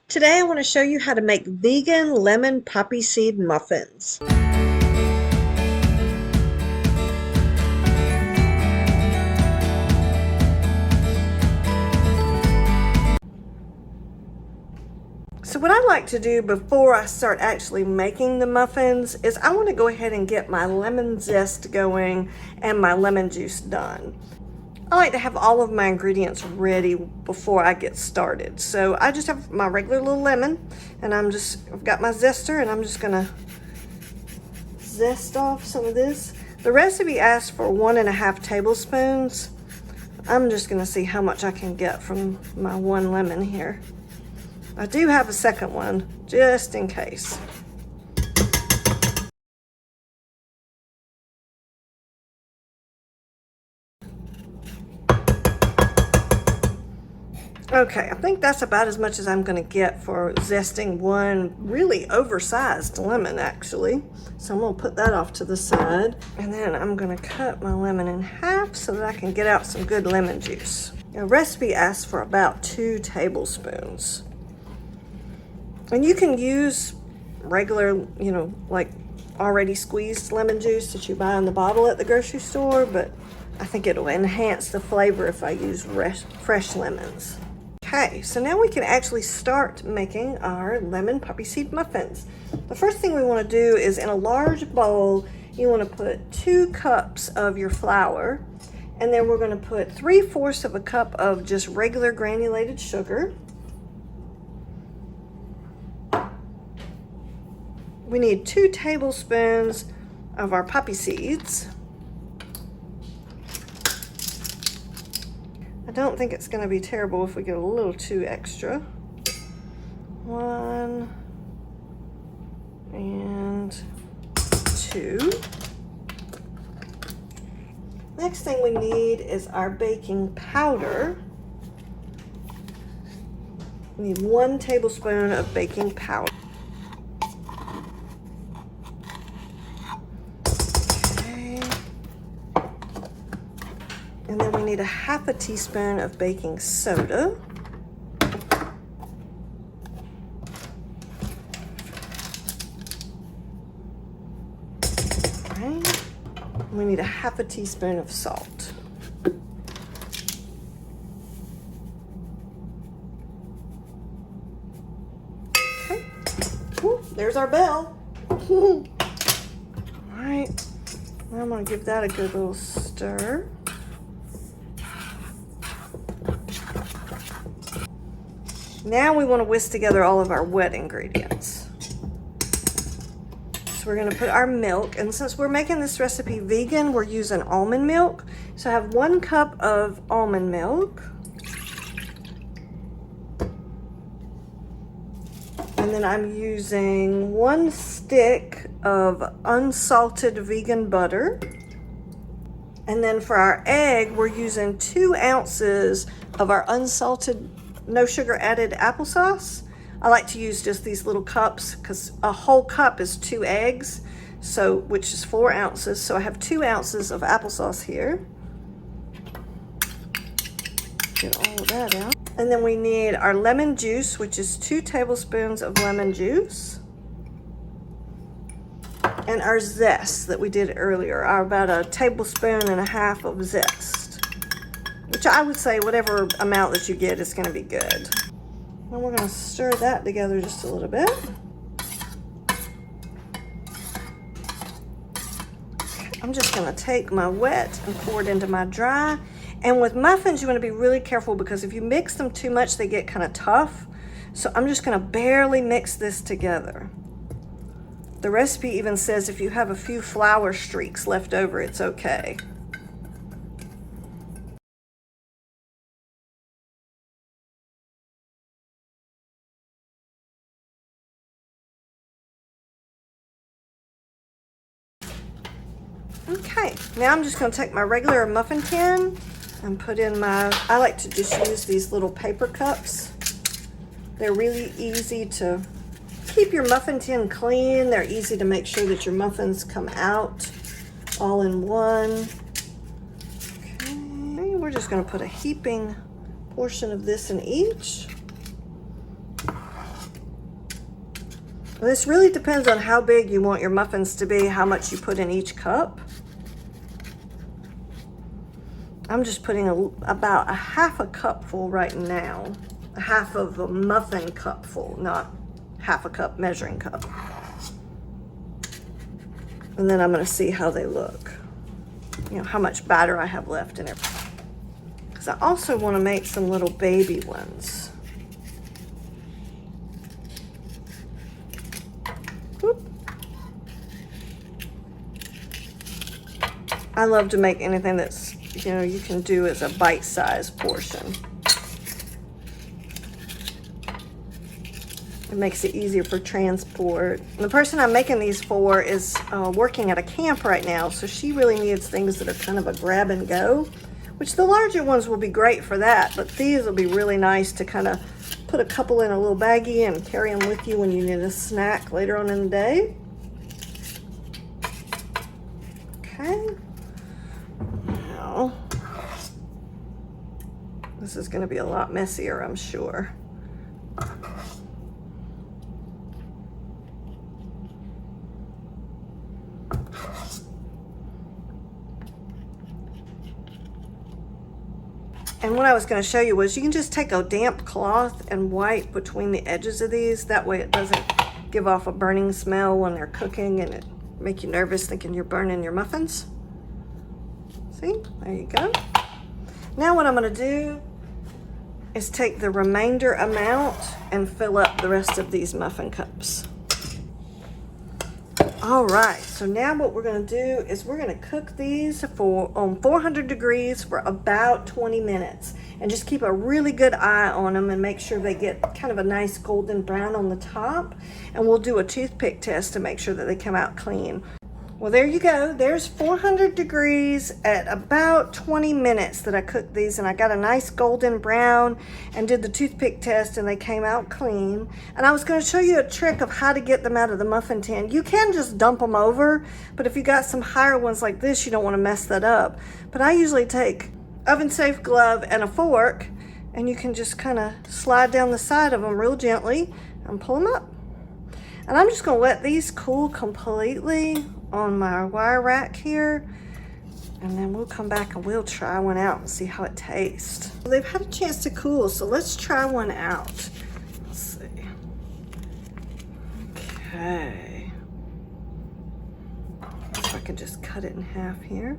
Today I want to show you how to make vegan lemon poppy seed muffins. So what I like to do before I start actually making the muffins is I want to go ahead and get my lemon zest going and my lemon juice done. I like to have all of my ingredients ready before I get started. So I just have my regular little lemon, and I've got my zester, and I'm just gonna zest off some of this. The recipe asks for 1.5 tablespoons. I'm just gonna see how much I can get from my one lemon here. I do have a second one, just in case. Okay, I think that's about as much as I'm going to get for zesting one really oversized lemon, actually. So I'm going to put that off to the side. And then I'm going to cut my lemon in half so that I can get out some good lemon juice. The recipe asks for about 2 tablespoons. And you can use regular, like already squeezed lemon juice that you buy in the bottle at the grocery store, but I think it'll enhance the flavor if I use fresh lemons. Okay, so now we can actually start making our lemon poppy seed muffins. The first thing we want to do is, in a large bowl, you want to put 2 cups of your flour, and then we're going to put 3/4 of a cup of just regular granulated sugar. We need 2 tablespoons of our poppy seeds. I don't think it's going to be terrible if we get a little too extra. 1 and 2. Next thing we need is our baking powder. We need 1 tablespoon of baking powder. And then we need 1/2 teaspoon of baking soda. Right. We need 1/2 teaspoon of salt. Okay. Ooh, there's our bell. All right. I'm going to give that a good little stir. Now we want to whisk together all of our wet ingredients. So we're going to put our milk, and since we're making this recipe vegan, we're using almond milk. So I have 1 cup of almond milk. And then I'm using 1 stick of unsalted vegan butter. And then for our egg, we're using 2 ounces of our unsalted, no sugar added applesauce. I like to use just these little cups because a whole cup is 2 eggs, so which is 4 ounces. So I have 2 ounces of applesauce here. Get all of that out. And then we need our lemon juice, which is 2 tablespoons of lemon juice. And our zest that we did earlier, about 1.5 tablespoons of zest. Which I would say whatever amount that you get is going to be good. And we're going to stir that together just a little bit. I'm just going to take my wet and pour it into my dry. And with muffins, you want to be really careful because if you mix them too much, they get kind of tough. So I'm just going to barely mix this together. The recipe even says if you have a few flour streaks left over, it's okay. Okay, now I'm just going to take my regular muffin tin and put in I like to just use these little paper cups. They're really easy to keep your muffin tin clean. They're easy to make sure that your muffins come out all in one. Okay, we're just going to put a heaping portion of this in each. This really depends on how big you want your muffins to be, how much you put in each cup. I'm just putting about a half a cupful right now. A half of a muffin cupful, not half a cup measuring cup. And then I'm going to see how they look. You know, how much batter I have left in it. Because I also want to make some little baby ones. Whoop. I love to make anything that's, you know, you can do as a bite-sized portion. It makes it easier for transport. And the person I'm making these for is working at a camp right now, so she really needs things that are kind of a grab and go, which the larger ones will be great for that, but these will be really nice to kind of put a couple in a little baggie and carry them with you when you need a snack later on in the day. Okay. Now, this is going to be a lot messier, I'm sure. And what I was going to show you was you can just take a damp cloth and wipe between the edges of these. That way it doesn't give off a burning smell when they're cooking and it make you nervous thinking you're burning your muffins. See, there you go. Now what I'm going to do is take the remainder amount and fill up the rest of these muffin cups. All right, so now what we're going to do is we're going to cook these on 400 degrees for about 20 minutes. And just keep a really good eye on them and make sure they get kind of a nice golden brown on the top. And we'll do a toothpick test to make sure that they come out clean. Well, there you go. There's 400 degrees at about 20 minutes that I cooked these, and I got a nice golden brown and did the toothpick test and they came out clean. And I was going to show you a trick of how to get them out of the muffin tin. You can just dump them over, but if you got some higher ones like this, you don't want to mess that up. But I usually take oven safe glove and a fork, and you can just kind of slide down the side of them real gently and pull them up. And I'm just going to let these cool completely on my wire rack here, and then we'll come back and we'll try one out and see how it tastes. Well, they've had a chance to cool, so let's try one out. Let's see. Okay. If I can just cut it in half here.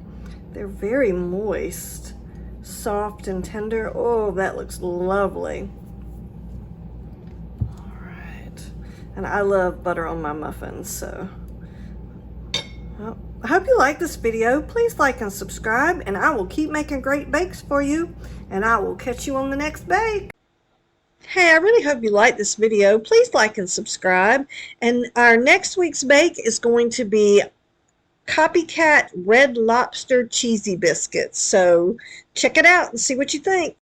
They're very moist, soft and tender. Oh, that looks lovely. All right. And I love butter on my muffins, so. Well, I hope you like this video. Please like and subscribe, and I will keep making great bakes for you, and I will catch you on the next bake. Hey, I really hope you like this video. Please like and subscribe, and our next week's bake is going to be Copycat Red Lobster Cheesy Biscuits. So check it out and see what you think.